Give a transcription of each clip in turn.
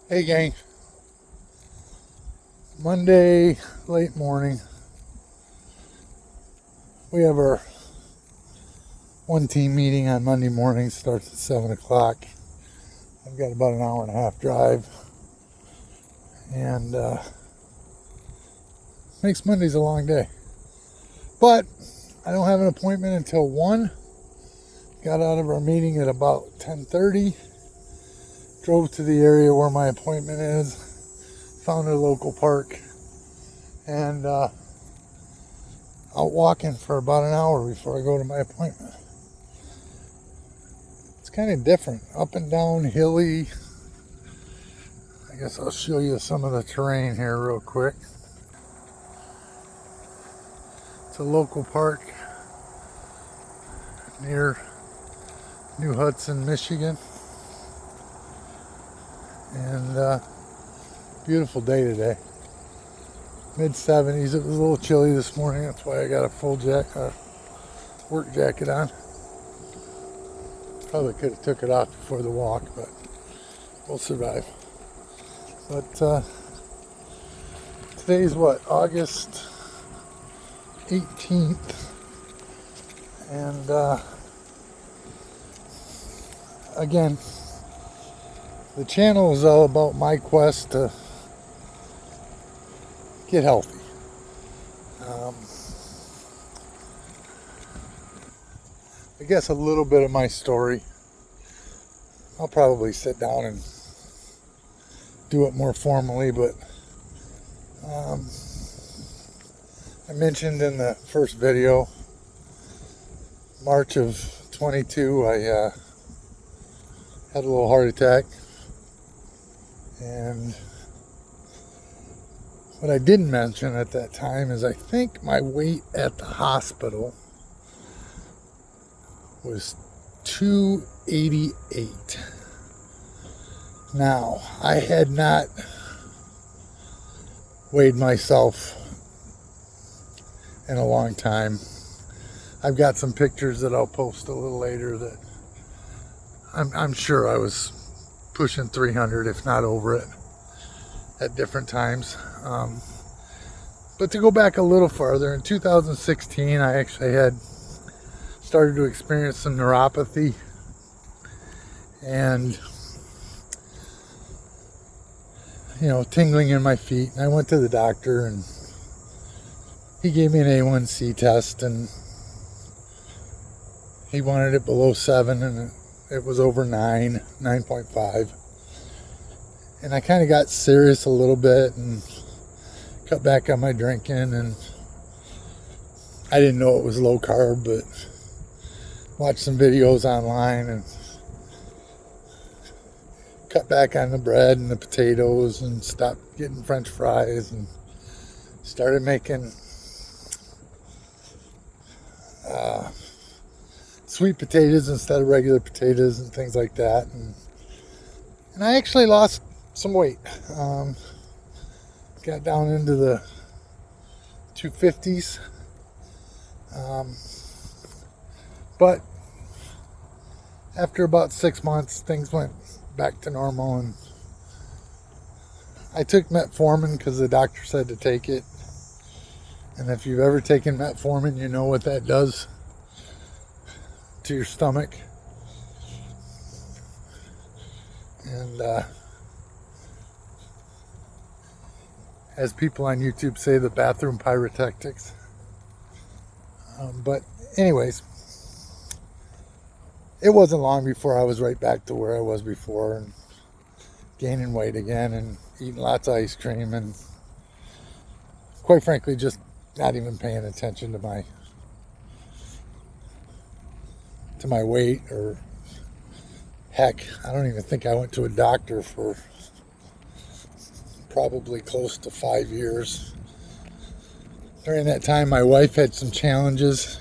Hey gang, Monday late morning. We have our one team meeting on Monday morning. Starts at 7 o'clock. I've got about an hour and a half drive, and makes Mondays a long day. But I don't have an appointment until 1. Got out of our meeting at about 10:30. Drove to the area where my appointment is. Found a local park, and out walking for about an hour before I go to my appointment. It's kind of different, up and down, hilly. I guess I'll show you some of the terrain here real quick. It's a local park near New Hudson, Michigan, and beautiful day today. Mid-70s. It was a little chilly this morning. That's why I got a full work jacket on. Probably could have took it off before the walk, but we'll survive. But today's what? August 18th. And again, the channel is all about my quest to get healthy. I guess a little bit of my story. I'll probably sit down and do it more formally, but I mentioned in the first video, March of 22, I had a little heart attack. And what I didn't mention at that time is I think my weight at the hospital was 288. Now, I had not weighed myself in a long time. I've got some pictures that I'll post a little later that I'm sure I was pushing 300, if not over it, at different times. But to go back a little farther, in 2016, I actually had started to experience some neuropathy, and tingling in my feet. And I went to the doctor, and he gave me an A1C test, and he wanted it below 7, and it was over 9.5. And I kind of got serious a little bit and cut back on my drinking, and I didn't know it was low carb, but watched some videos online and cut back on the bread and the potatoes and stopped getting French fries and started making sweet potatoes instead of regular potatoes and things like that. And I actually lost some weight. Got down into the 250s. But after about 6 months, things went back to normal, and I took metformin because the doctor said to take it. And if you've ever taken metformin, you know what that does to your stomach. And as people on YouTube say, the bathroom pyrotechnics. But anyways, it wasn't long before I was right back to where I was before, and gaining weight again and eating lots of ice cream, and quite frankly just not even paying attention to my weight. Or heck, I don't even think I went to a doctor for probably close to 5 years. During that time, my wife had some challenges,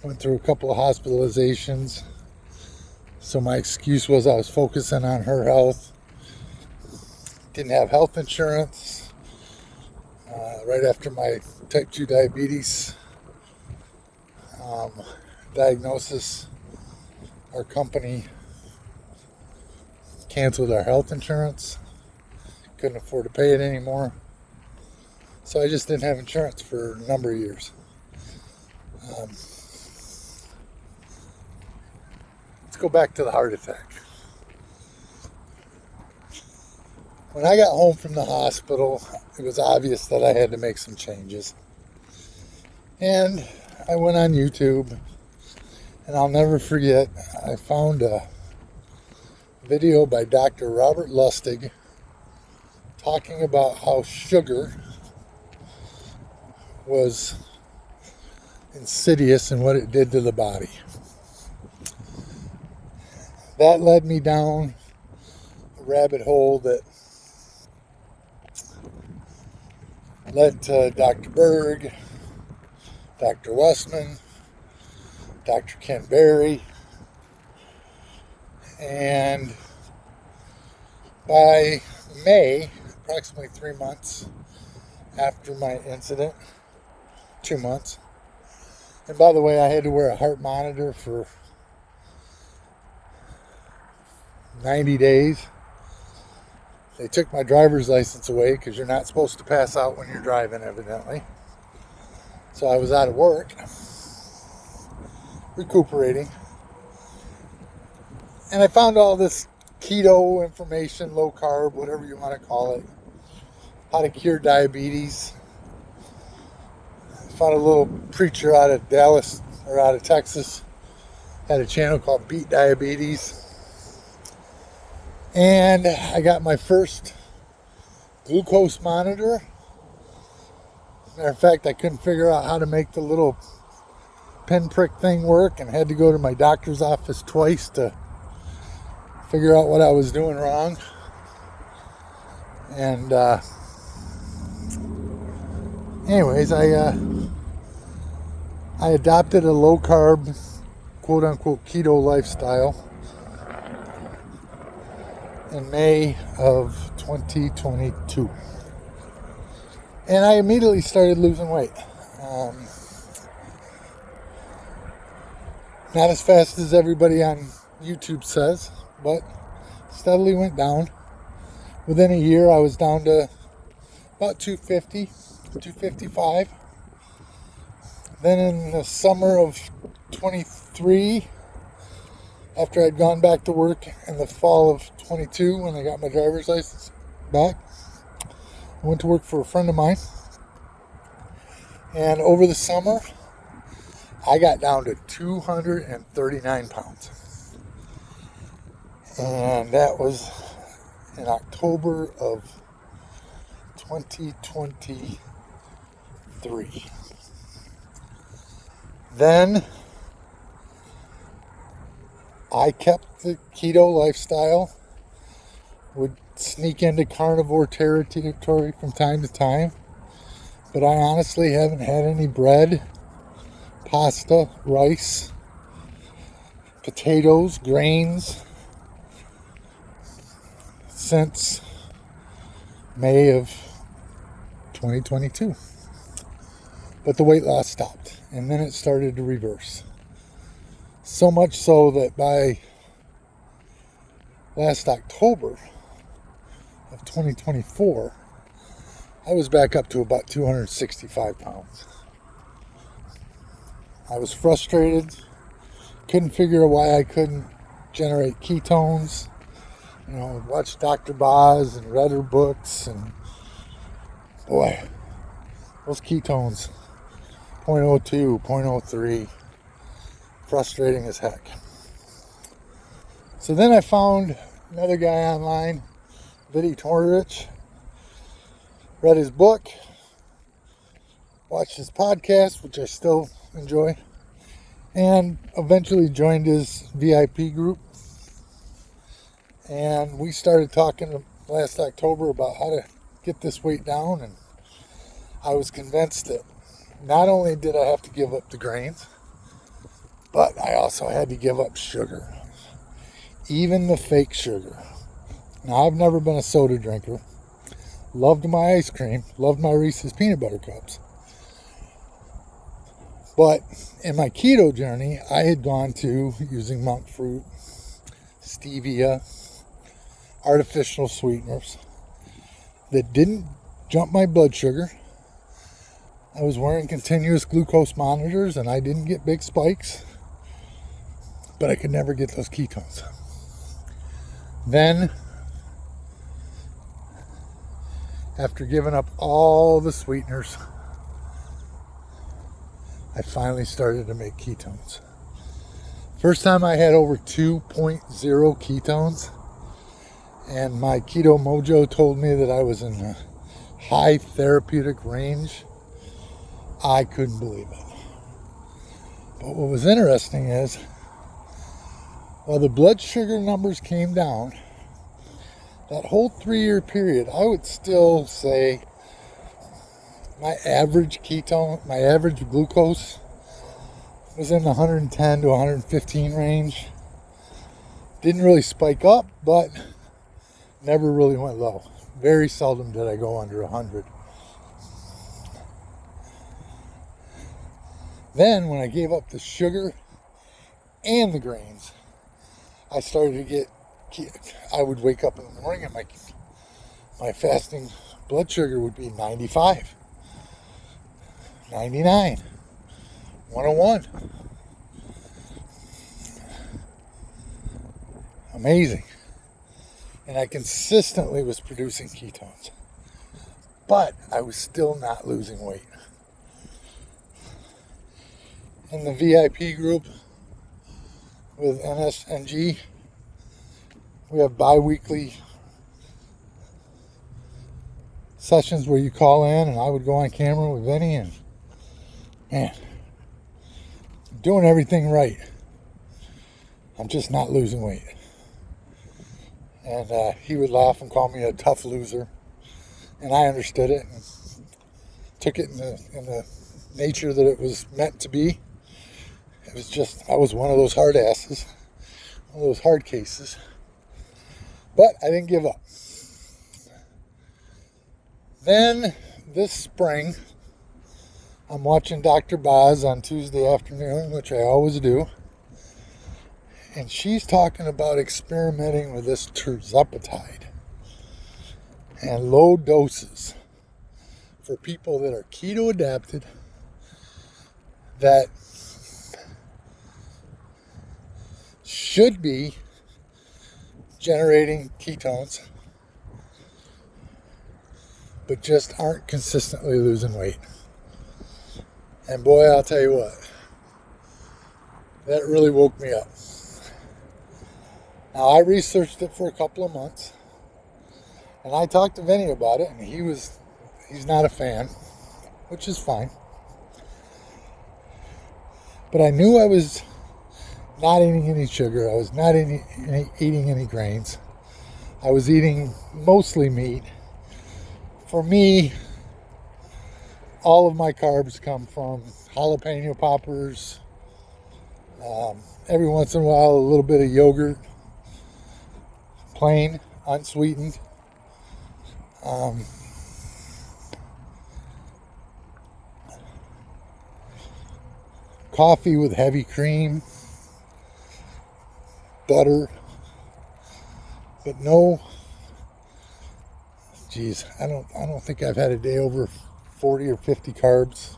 went through a couple of hospitalizations. So my excuse was I was focusing on her health. Didn't have health insurance. Right after my type 2 diabetes diagnosis, our company canceled our health insurance. couldn't afford to pay it anymore. So I just didn't have insurance for a number of years. Let's go back to the heart attack. When I got home from the hospital, it was obvious that I had to make some changes. And I went on YouTube, and I'll never forget, I found a video by Dr. Robert Lustig talking about how sugar was insidious and what it did to the body. That led me down a rabbit hole that led to Dr. Berg, Dr. Westman, Dr. Ken Berry, and by May, approximately 3 months after my incident, 2 months, and by the way, I had to wear a heart monitor for 90 days. They took my driver's license away because you're not supposed to pass out when you're driving, evidently. So I was out of work, recuperating. And I found all this keto information, low carb, whatever you want to call it, how to cure diabetes. I found a little preacher out of Dallas, or out of Texas, had a channel called Beat Diabetes. And I got my first glucose monitor. Matter of fact, I couldn't figure out how to make the little pinprick thing work and had to go to my doctor's office twice to figure out what I was doing wrong. And anyways, I adopted a low carb, quote unquote keto lifestyle in May of 2022. And I immediately started losing weight. Not as fast as everybody on YouTube says, but steadily went down. Within a year, I was down to about 250, 255. Then in the summer of 23, after I'd gone back to work in the fall of 22, when I got my driver's license back, I went to work for a friend of mine. And over the summer, I got down to 239 pounds. And that was in October of 2023. Then I kept the keto lifestyle, would sneak into carnivore territory from time to time, but I honestly haven't had any bread, pasta, rice, potatoes, grains since May of 2022. But the weight loss stopped, and then it started to reverse. So much so that by last October of 2024, I was back up to about 265 pounds. I was frustrated, couldn't figure out why I couldn't generate ketones. You know, watched Dr. Boz and read her books, and boy, those ketones, 0.02, 0.03, frustrating as heck. So then I found another guy online, Viddy Torrich, read his book, watched his podcast, which I still enjoy, and eventually joined his VIP group. And we started talking last October about how to get this weight down, and I was convinced that not only did I have to give up the grains, but I also had to give up sugar, even the fake sugar. Now, I've never been a soda drinker. Loved my ice cream, loved my Reese's peanut butter cups. But in my keto journey, I had gone to using monk fruit, stevia, artificial sweeteners. that didn't jump my blood sugar. I was wearing continuous glucose monitors and I didn't get big spikes, but I could never get those ketones. Then, after giving up all the sweeteners, I finally started to make ketones. First time I had over 2.0 ketones, and my Keto Mojo told me that I was in a high therapeutic range. I couldn't believe it. But what was interesting is, while the blood sugar numbers came down, that whole 3-year period, I would still say my average glucose was in the 110 to 115 range. Didn't really spike up, but never really went low. Very seldom did I go under 100. Then, when I gave up the sugar and the grains, I started to get, I would wake up in the morning and my fasting blood sugar would be 95, 99, 101. Amazing. And I consistently was producing ketones. But I was still not losing weight. In the VIP group with NSNG, we have bi-weekly sessions where you call in and I would go on camera with Vinny, and man, I'm doing everything right. I'm just not losing weight. And he would laugh and call me a tough loser. And I understood it and took it in the nature that it was meant to be. It was just, I was one of those hard asses, one of those hard cases. But I didn't give up. Then this spring, I'm watching Dr. Boz on Tuesday afternoon, which I always do. And she's talking about experimenting with this tirzepatide and low doses for people that are keto adapted, that should be generating ketones, but just aren't consistently losing weight. And boy, I'll tell you what, that really woke me up. Now, I researched it for a couple of months, and I talked to Vinny about it, and he's not a fan, which is fine. But I knew I was not eating any sugar. I was not eating any grains. I was eating mostly meat. For me, all of my carbs come from jalapeno poppers, every once in a while a little bit of yogurt, plain, unsweetened. Coffee with heavy cream, butter, but no, geez, I don't think I've had a day over 40 or 50 carbs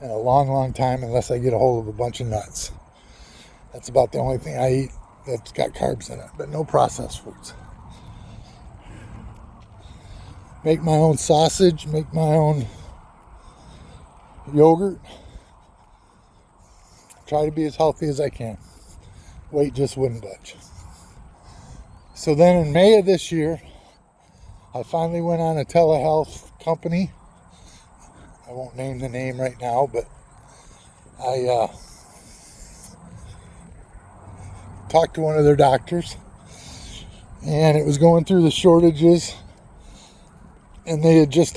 in a long time, unless I get a hold of a bunch of nuts. That's about the only thing I eat that's got carbs in it, but no processed foods. Make my own sausage, make my own yogurt. Try to be as healthy as I can. Weight just wouldn't budge. So then in May of this year, I finally went on a telehealth company. I won't name the name right now, but I talked to one of their doctors, and it was going through the shortages, and they had just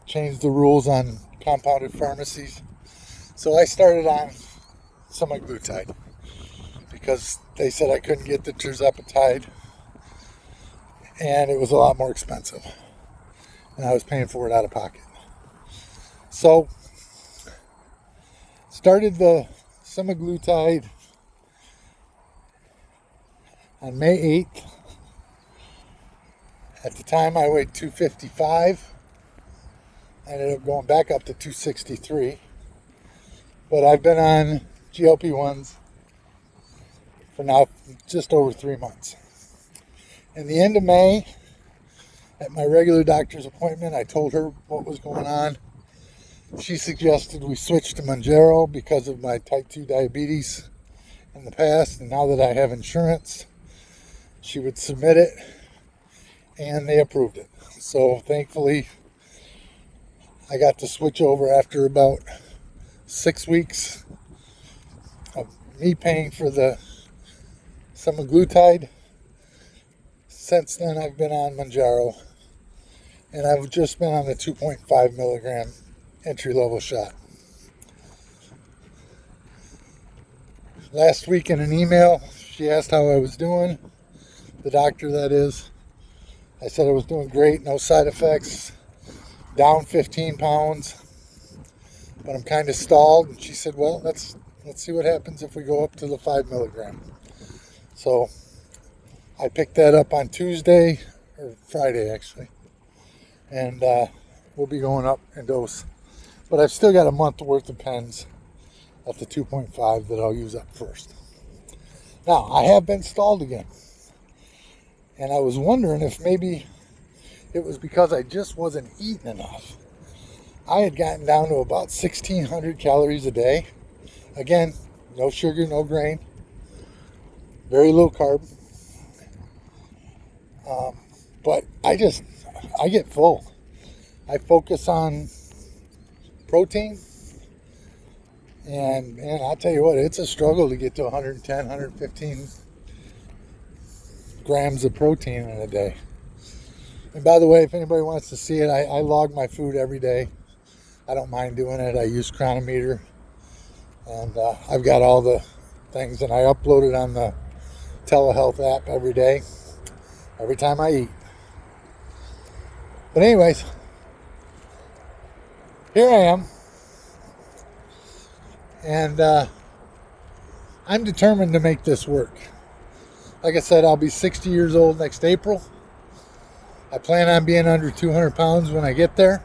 changed the rules on compounded pharmacies. So I started on semaglutide because they said I couldn't get the tirzepatide, and it was a lot more expensive, and I was paying for it out of pocket. So started the semaglutide on May 8th, At the time, I weighed 255. I ended up going back up to 263. But I've been on GLP-1s for now just over 3 months. In the end of May, at my regular doctor's appointment, I told her what was going on. She suggested we switch to Mounjaro because of my type 2 diabetes in the past, and now that I have insurance, she would submit it, and they approved it. So thankfully, I got to switch over after about 6 weeks of me paying for the semaglutide. Since then, I've been on Mounjaro, and I've just been on the 2.5 milligram entry-level shot. Last week in an email, she asked how I was doing, the doctor that is. I said I was doing great, no side effects, down 15 pounds, but I'm kind of stalled. And she said, well, let's see what happens if we go up to the 5 milligram. So I picked that up on Tuesday, or Friday actually, and we'll be going up in dose. But I've still got a month worth of pens at the 2.5 that I'll use up first. Now, I have been stalled again. And I was wondering if maybe it was because I just wasn't eating enough. I had gotten down to about 1,600 calories a day. Again, no sugar, no grain. Very low carb. But I get full. I focus on protein, and man, I'll tell you what, it's a struggle to get to 110, 115 grams of protein in a day. And by the way, if anybody wants to see it, I log my food every day. I don't mind doing it. I use Chronometer, and I've got all the things, and I upload it on the telehealth app every day, every time I eat. But anyways, here I am, and I'm determined to make this work. Like I said, I'll be 60 years old next April. I plan on being under 200 pounds when I get there.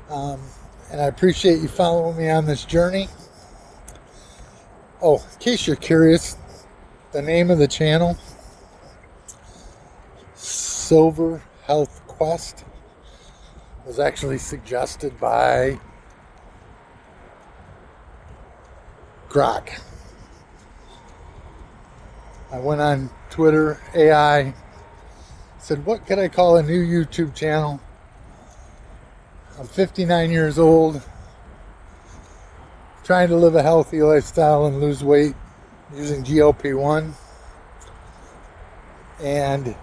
And I appreciate you following me on this journey. Oh, in case you're curious, the name of the channel, Silver Health Quest, was actually suggested by Grok. I went on Twitter, AI, said, what could I call a new YouTube channel? I'm 59 years old, trying to live a healthy lifestyle and lose weight using GLP-1. And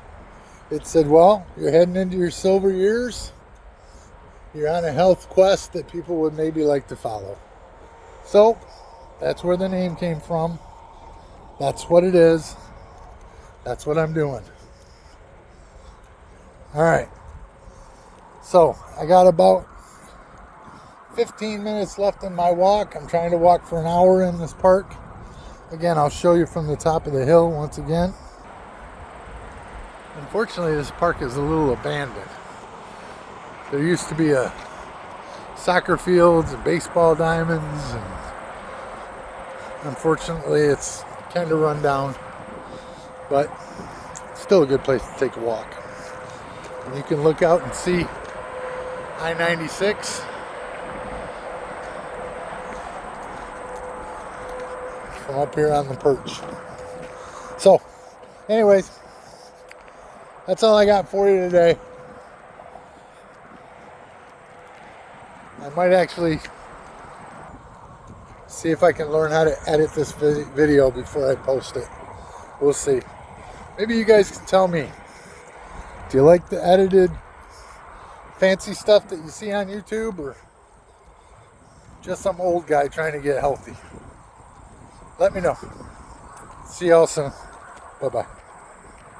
it said, well, you're heading into your silver years. You're on a health quest that people would maybe like to follow. So that's where the name came from. That's what it is. That's what I'm doing. All right. So I got about 15 minutes left in my walk. I'm trying to walk for an hour in this park. Again, I'll show you from the top of the hill once again. Unfortunately, this park is a little abandoned. There used to be a soccer fields and baseball diamonds, and unfortunately it's kind of run down, but still a good place to take a walk. And you can look out and see I-96 from up here on the perch. So anyways, that's all I got for you today. I might actually see if I can learn how to edit this video before I post it. We'll see. Maybe you guys can tell me, do you like the edited fancy stuff that you see on YouTube, or just some old guy trying to get healthy? Let me know. See y'all soon. Bye-bye.